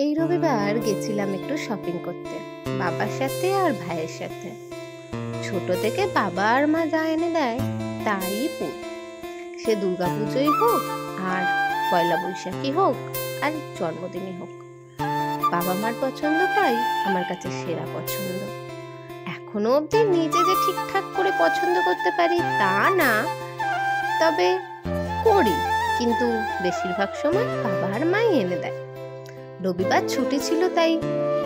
এই রবিবার গেছিলাম একটু শপিং করতে বাবার সাথে আর ভাইয়ের সাথে। ছোট থেকে বাবা আর মা যা এনে দেয় তাই পড়ি, সে দুর্গাপুজোই হোক আর পয়লা বৈশাখী হোক আর জন্মদিনই হোক। বাবা মার পছন্দটাই আমার কাছে সেরা পছন্দ। এখনো অবধি নিজে যে ঠিকঠাক করে পছন্দ করতে পারি তা না, তবে করি, কিন্তু বেশিরভাগ সময় বাবা আর মাই এনে দেয়। রবিবার ছুটি ছিল তাই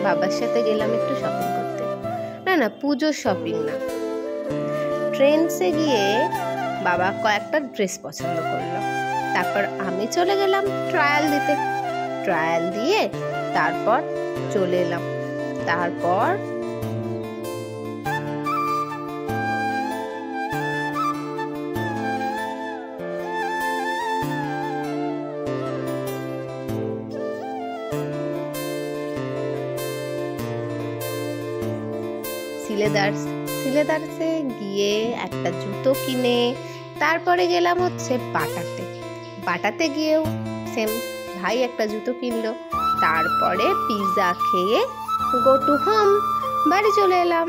বাবার সাথে গেলাম একটু শপিং করতে। না, পুজোর শপিং না, ট্রেন্ডসে গিয়ে বাবা কয়েকটা ড্রেস পছন্দ করলো। তারপর আমি চলে গেলাম ট্রায়াল দিতে। ট্রায়াল দিয়ে তারপর চলে এলাম। তারপর সিলেদার্সে গিয়ে একটা জুতো কিনে তারপরে গেলাম হচ্ছে বাটাতে গিয়েও সেম, ভাই একটা জুতো কিনলো। তারপরে পিৎজা খেয়ে গো টু হোম, বাড়ি চলে এলাম।